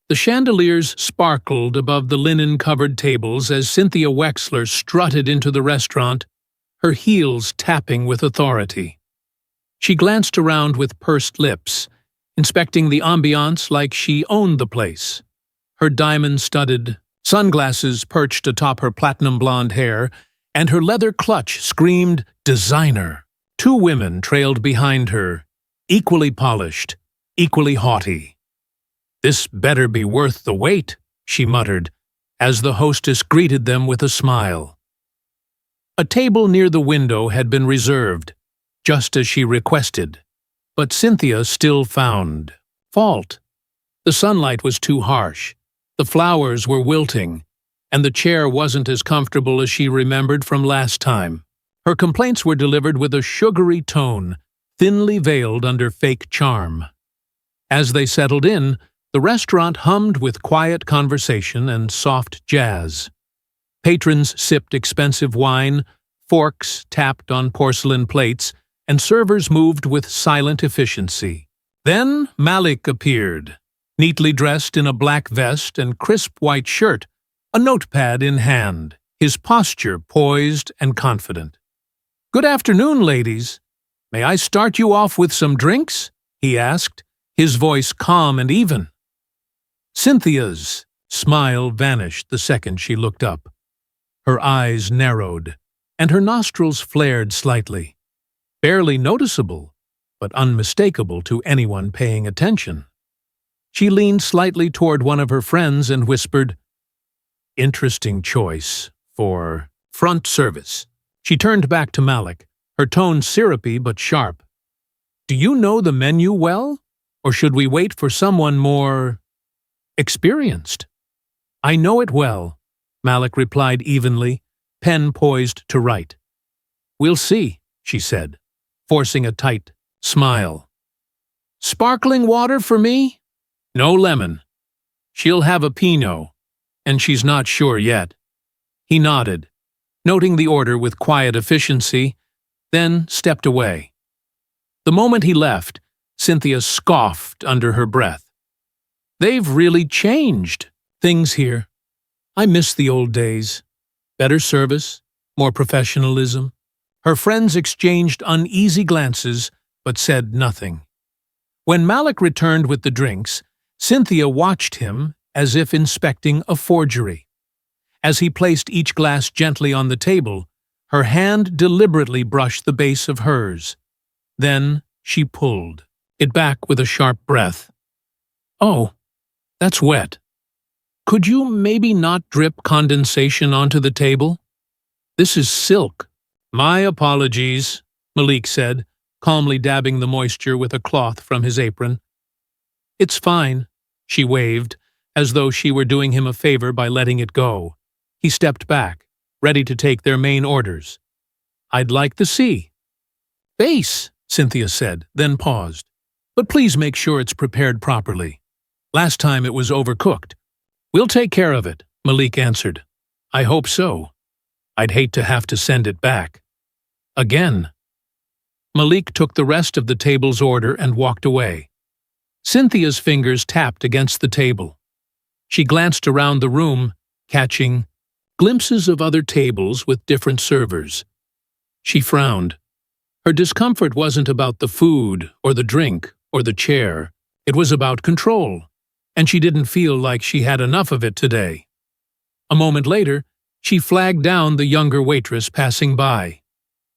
The chandeliers sparkled above the linen-covered tables as Cynthia Wexler strutted into the restaurant, her heels tapping with authority. She glanced around with pursed lips, inspecting the ambiance like she owned the place. Her diamond-studded sunglasses perched atop her platinum-blonde hair, and her leather clutch screamed designer. Two women trailed behind her, equally polished, equally haughty. "This better be worth the wait," she muttered, as the hostess greeted them with a smile. A table near the window had been reserved, just as she requested, but Cynthia still found fault. The sunlight was too harsh, the flowers were wilting, and the chair wasn't as comfortable as she remembered from last time. Her complaints were delivered with a sugary tone, thinly veiled under fake charm. As they settled in, the restaurant hummed with quiet conversation and soft jazz. Patrons sipped expensive wine, forks tapped on porcelain plates, and servers moved with silent efficiency. Then Malik appeared, neatly dressed in a black vest and crisp white shirt, a notepad in hand, his posture poised and confident. "Good afternoon, ladies. May I start you off with some drinks?" he asked, his voice calm and even. Cynthia's smile vanished the second she looked up. Her eyes narrowed, and her nostrils flared slightly. Barely noticeable, but unmistakable to anyone paying attention. She leaned slightly toward one of her friends and whispered, "Interesting choice for front service." She turned back to Malik, her tone syrupy but sharp. "Do you know the menu well, or should we wait for someone more experienced?" "I know it well," Malik replied evenly, pen poised to write. "We'll see," she said, forcing a tight smile. "Sparkling water for me? No lemon. She'll have a Pinot, and she's not sure yet." He nodded, noting the order with quiet efficiency, then stepped away. The moment he left, Cynthia scoffed under her breath. "They've really changed things here. I miss the old days. Better service, more professionalism." Her friends exchanged uneasy glances, but said nothing. When Malik returned with the drinks, Cynthia watched him as if inspecting a forgery. As he placed each glass gently on the table, her hand deliberately brushed the base of hers. Then she pulled it back with a sharp breath. "Oh, that's wet. Could you maybe not drip condensation onto the table? This is silk." "My apologies," Malik said, calmly dabbing the moisture with a cloth from his apron. "It's fine," she waved, as though she were doing him a favor by letting it go. He stepped back, ready to take their main orders. "I'd like the sea." "Base," Cynthia said, then paused. "But please make sure it's prepared properly. Last time it was overcooked." "We'll take care of it," Malik answered. "I hope so. I'd hate to have to send it back again." Malik took the rest of the table's order and walked away. Cynthia's fingers tapped against the table. She glanced around the room, catching glimpses of other tables with different servers. She frowned. Her discomfort wasn't about the food or the drink or the chair. It was about control, and she didn't feel like she had enough of it today. A moment later, she flagged down the younger waitress passing by.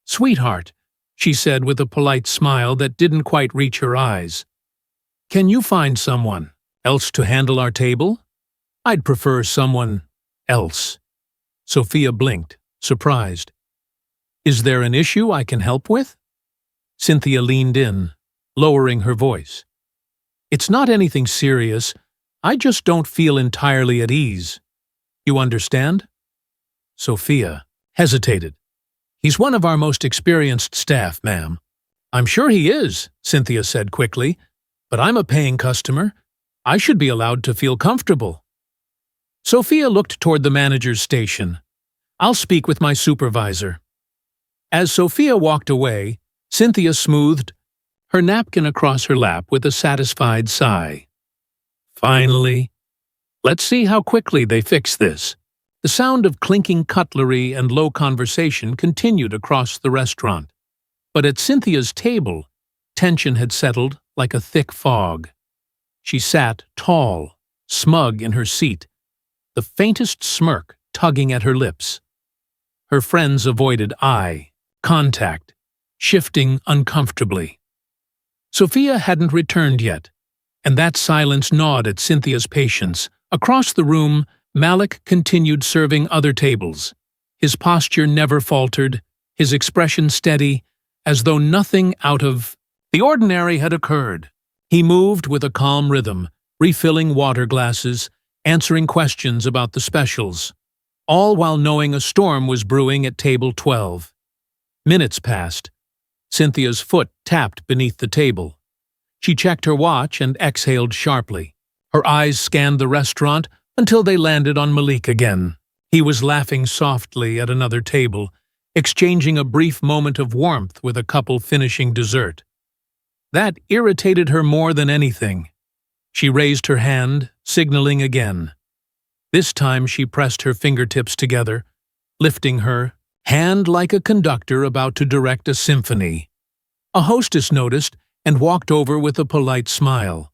"Sweetheart," she said with a polite smile that didn't quite reach her eyes. "Can you find someone else to handle our table? I'd prefer someone else." Sophia blinked, surprised. "Is there an issue I can help with?" Cynthia leaned in, lowering her voice. "It's not anything serious. I just don't feel entirely at ease. You understand?" Sophia hesitated. "He's one of our most experienced staff, ma'am." "I'm sure he is," Cynthia said quickly, "but I'm a paying customer. I should be allowed to feel comfortable." Sophia looked toward the manager's station. "I'll speak with my supervisor." As Sophia walked away, Cynthia smoothed her napkin across her lap with a satisfied sigh. Finally, Let's see how quickly they fix this. The sound of clinking cutlery and low conversation continued across the restaurant. But at Cynthia's table, tension had settled like a thick fog. She sat tall, smug in her seat, the faintest smirk tugging at her lips. Her friends avoided eye contact, shifting uncomfortably. Sophia hadn't returned yet, and that silence gnawed at Cynthia's patience. Across the room, Malik continued serving other tables. His posture never faltered, his expression steady, as though nothing out of the ordinary had occurred. He moved with a calm rhythm, refilling water glasses, answering questions about the specials, all while knowing a storm was brewing at table 12. Minutes passed. Cynthia's foot tapped beneath the table. She checked her watch and exhaled sharply. Her eyes scanned the restaurant until they landed on Malik again. He was laughing softly at another table, exchanging a brief moment of warmth with a couple finishing dessert. That irritated her more than anything. She raised her hand, signaling again. This time she pressed her fingertips together, lifting her hand like a conductor about to direct a symphony. A hostess noticed and walked over with a polite smile.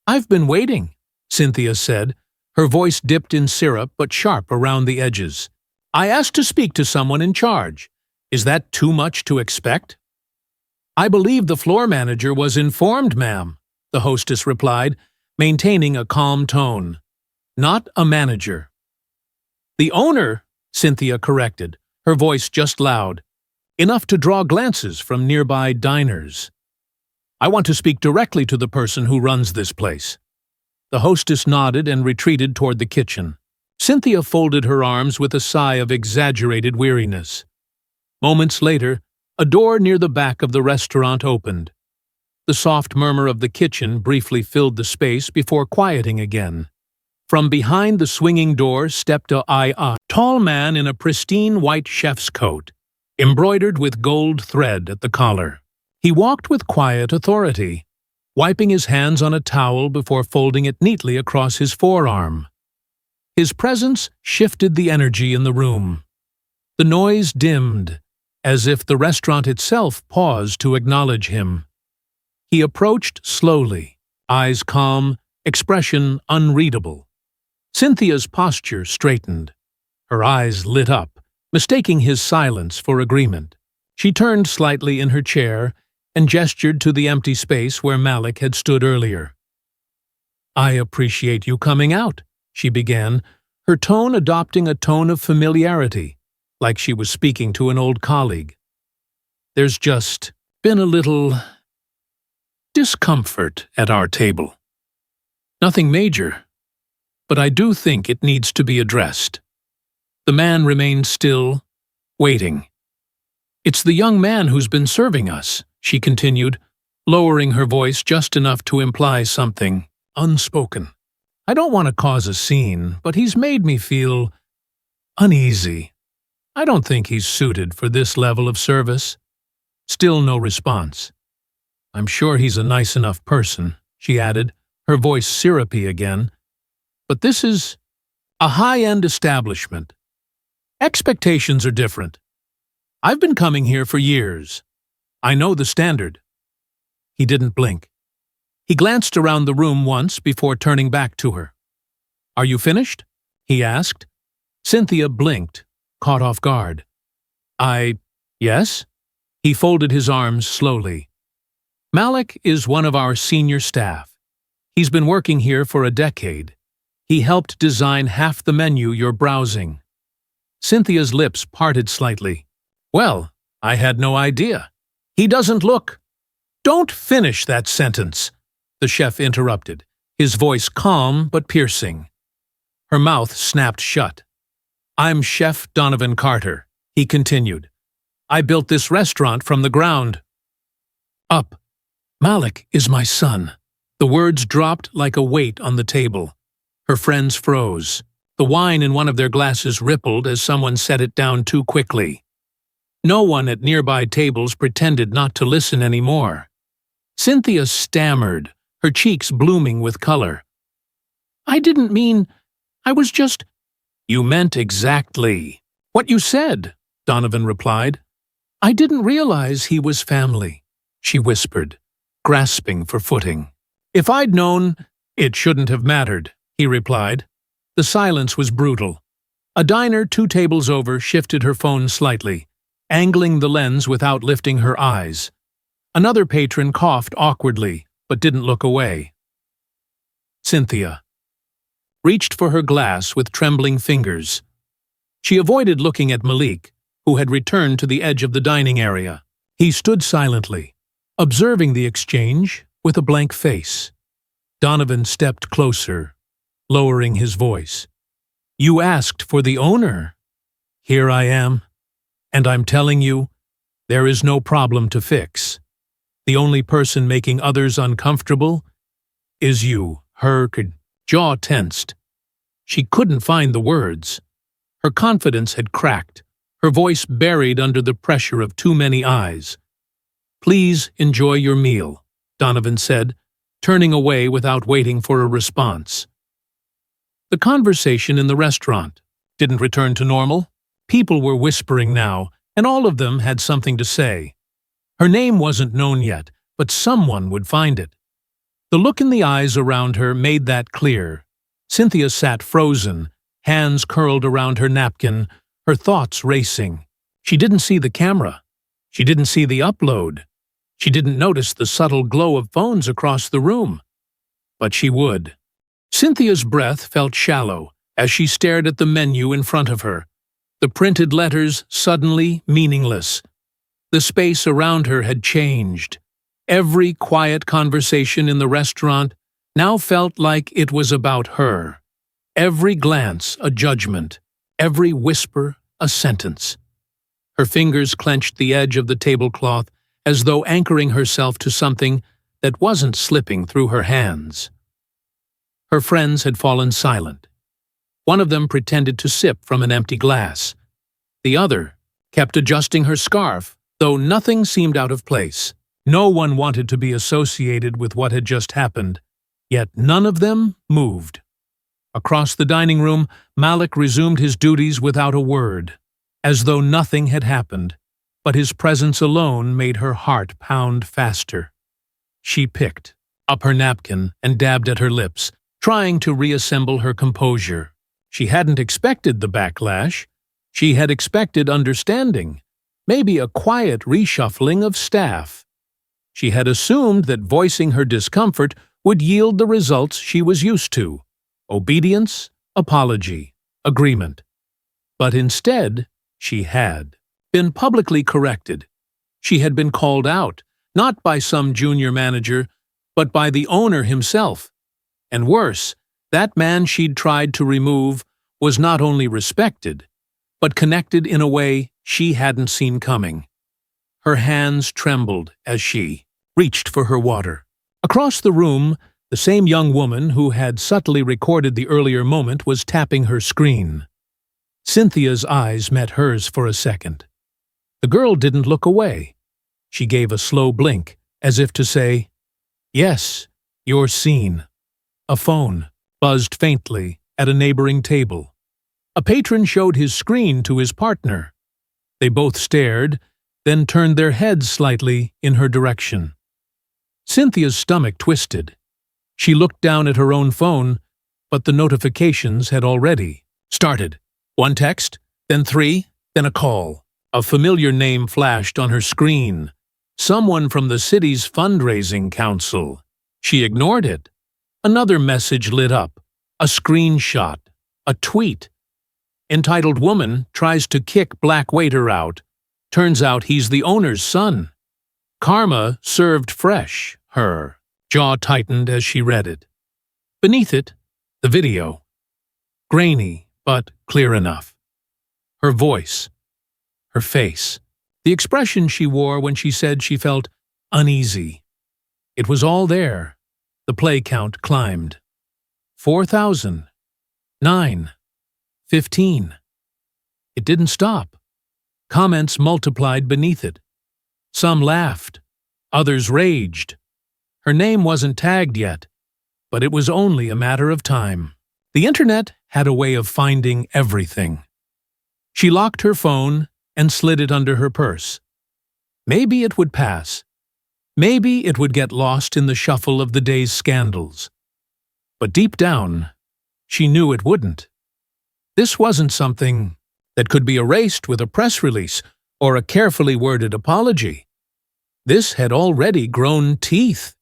"I've been waiting," Cynthia said. Her voice dipped in syrup but sharp around the edges. "I asked to speak to someone in charge. Is that too much to expect?" "I believe the floor manager was informed, ma'am," the hostess replied, maintaining a calm tone. "Not a manager." "The owner," Cynthia corrected, her voice just loud, enough to draw glances from nearby diners. "I want to speak directly to the person who runs this place." The hostess nodded and retreated toward the kitchen. Cynthia folded her arms with a sigh of exaggerated weariness. Moments later, a door near the back of the restaurant opened. The soft murmur of the kitchen briefly filled the space before quieting again. From behind the swinging door stepped a tall man in a pristine white chef's coat, embroidered with gold thread at the collar. He walked with quiet authority, wiping his hands on a towel before folding it neatly across his forearm. His presence shifted the energy in the room. The noise dimmed, as if the restaurant itself paused to acknowledge him. He approached slowly, eyes calm, expression unreadable. Cynthia's posture straightened. Her eyes lit up, mistaking his silence for agreement. She turned slightly in her chair and gestured to the empty space where Malik had stood earlier. "I appreciate you coming out," she began, her tone adopting a tone of familiarity, like she was speaking to an old colleague. "There's just been a little discomfort at our table. Nothing major, but I do think it needs to be addressed." The man remained still, waiting. "It's the young man who's been serving us," she continued, lowering her voice just enough to imply something unspoken. "I don't want to cause a scene, but he's made me feel uneasy. I don't think he's suited for this level of service." Still no response. "I'm sure he's a nice enough person," she added, her voice syrupy again. "But this is a high-end establishment. Expectations are different. I've been coming here for years. I know the standard." He didn't blink. He glanced around the room once before turning back to her. "Are you finished?" he asked. Cynthia blinked, caught off guard. Yes?" He folded his arms slowly. "Malik is one of our senior staff. He's been working here for a decade. He helped design half the menu you're browsing." Cynthia's lips parted slightly. "Well, I had no idea. He doesn't look—" "Don't finish that sentence," the chef interrupted, his voice calm but piercing. Her mouth snapped shut. "I'm Chef Donovan Carter," he continued. "I built this restaurant from the ground up. Malik is my son." The words dropped like a weight on the table. Her friends froze. The wine in one of their glasses rippled as someone set it down too quickly. No one at nearby tables pretended not to listen anymore. Cynthia stammered, her cheeks blooming with color. I didn't mean… I was just… You meant exactly what you said, Donovan replied. I didn't realize he was family, she whispered, grasping for footing. If I'd known, it shouldn't have mattered, he replied. The silence was brutal. A diner 2 tables over shifted her phone slightly, angling the lens without lifting her eyes. Another patron coughed awkwardly, but didn't look away. Cynthia reached for her glass with trembling fingers. She avoided looking at Malik, who had returned to the edge of the dining area. He stood silently, observing the exchange with a blank face. Donovan stepped closer, lowering his voice. You asked for the owner. Here I am, and I'm telling you, there is no problem to fix. The only person making others uncomfortable is you. Her jaw tensed. She couldn't find the words. Her confidence had cracked, her voice buried under the pressure of too many eyes. Please enjoy your meal, Donovan said, turning away without waiting for a response. The conversation in the restaurant didn't return to normal. People were whispering now, and all of them had something to say. Her name wasn't known yet, but someone would find it. The look in the eyes around her made that clear. Cynthia sat frozen, hands curled around her napkin, her thoughts racing. She didn't see the camera. She didn't see the upload. She didn't notice the subtle glow of phones across the room. But she would. Cynthia's breath felt shallow as she stared at the menu in front of her, the printed letters suddenly meaningless. The space around her had changed. Every quiet conversation in the restaurant now felt like it was about her. Every glance a judgment, every whisper a sentence. Her fingers clenched the edge of the tablecloth as though anchoring herself to something that wasn't slipping through her hands. Her friends had fallen silent. One of them pretended to sip from an empty glass. The other kept adjusting her scarf, though nothing seemed out of place. No one wanted to be associated with what had just happened, yet none of them moved. Across the dining room, Malik resumed his duties without a word, as though nothing had happened, but his presence alone made her heart pound faster. She picked up her napkin and dabbed at her lips, trying to reassemble her composure. She hadn't expected the backlash. She had expected understanding, maybe a quiet reshuffling of staff. She had assumed that voicing her discomfort would yield the results she was used to: obedience, apology, agreement. But instead, she had been publicly corrected. She had been called out, not by some junior manager, but by the owner himself. And worse, that man she'd tried to remove was not only respected, but connected in a way she hadn't seen coming. Her hands trembled as she reached for her water. Across the room, the same young woman who had subtly recorded the earlier moment was tapping her screen. Cynthia's eyes met hers for a second. The girl didn't look away. She gave a slow blink, as if to say, "Yes, you're seen." A phone buzzed faintly at a neighboring table. A patron showed his screen to his partner. They both stared, then turned their heads slightly in her direction. Cynthia's stomach twisted. She looked down at her own phone, but the notifications had already started. 1 text, then 3, then a call. A familiar name flashed on her screen. Someone from the city's fundraising council. She ignored it. Another message lit up. A screenshot. A tweet. Entitled "Woman tries to kick black waiter out. Turns out he's the owner's son." Karma served fresh, her jaw tightened as she read it. Beneath it, the video. Grainy, but clear enough. Her voice. Her face. The expression she wore when she said she felt uneasy. It was all there. The play count climbed. 4,000. 9. 15. It didn't stop. Comments multiplied beneath it. Some laughed. Others raged. Her name wasn't tagged yet, but it was only a matter of time. The internet had a way of finding everything. She locked her phone and slid it under her purse. Maybe it would pass. Maybe it would get lost in the shuffle of the day's scandals. But deep down, she knew it wouldn't. This wasn't something that could be erased with a press release or a carefully worded apology. This had already grown teeth.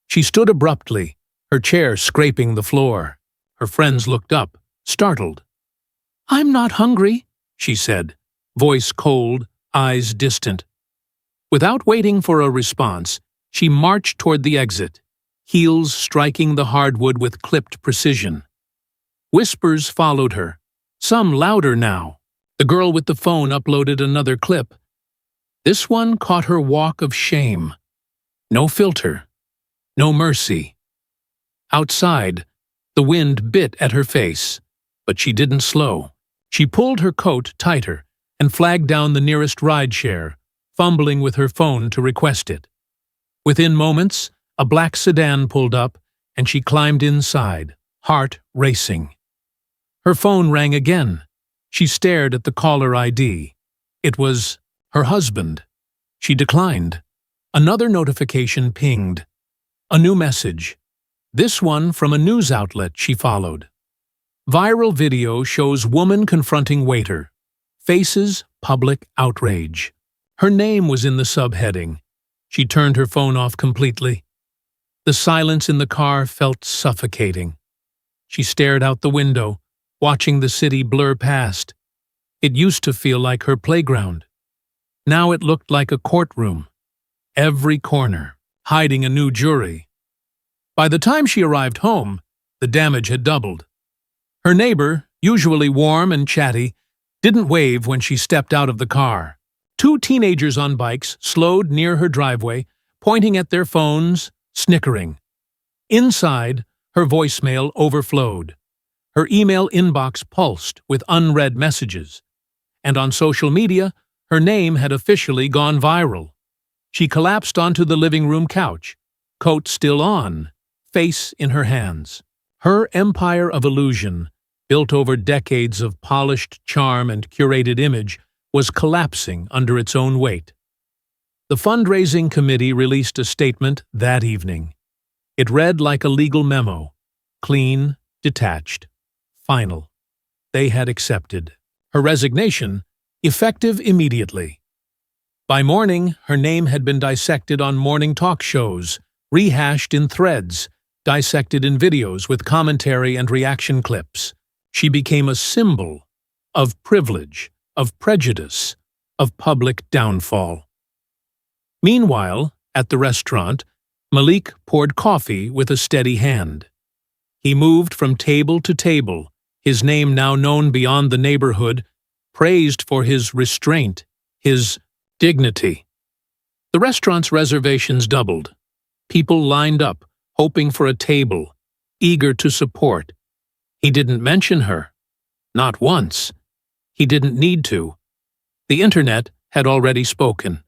She stood abruptly, her chair scraping the floor. Her friends looked up, startled. "I'm not hungry," she said, voice cold, eyes distant. Without waiting for a response, she marched toward the exit, heels striking the hardwood with clipped precision. Whispers followed her, some louder now. The girl with the phone uploaded another clip. This one caught her walk of shame. No filter, no mercy. Outside, the wind bit at her face, but she didn't slow. She pulled her coat tighter and flagged down the nearest rideshare, fumbling with her phone to request it. Within moments, a black sedan pulled up, and she climbed inside, heart racing. Her phone rang again. She stared at the caller ID. It was her husband. She declined. Another notification pinged. A new message. This one from a news outlet she followed. Viral video shows woman confronting waiter. Faces public outrage. Her name was in the subheading. She turned her phone off completely. The silence in the car felt suffocating. She stared out the window, watching the city blur past. It used to feel like her playground. Now it looked like a courtroom. Every corner, hiding a new jury. By the time she arrived home, the damage had doubled. Her neighbor, usually warm and chatty, didn't wave when she stepped out of the car. Two teenagers on bikes slowed near her driveway, pointing at their phones, snickering. Inside, her voicemail overflowed. Her email inbox pulsed with unread messages. And on social media, her name had officially gone viral. She collapsed onto the living room couch, coat still on, face in her hands. Her empire of illusion, built over decades of polished charm and curated image, was collapsing under its own weight. The fundraising committee released a statement that evening. It read like a legal memo, clean, detached, final. They had accepted. Her resignation, effective immediately. By morning, her name had been dissected on morning talk shows, rehashed in threads, dissected in videos with commentary and reaction clips. She became a symbol of privilege, of prejudice, of public downfall. Meanwhile, at the restaurant, Malik poured coffee with a steady hand. He moved from table to table, his name now known beyond the neighborhood, praised for his restraint, his dignity. The restaurant's reservations doubled. People lined up, hoping for a table, eager to support. He didn't mention her. Not once. He didn't need to. The internet had already spoken.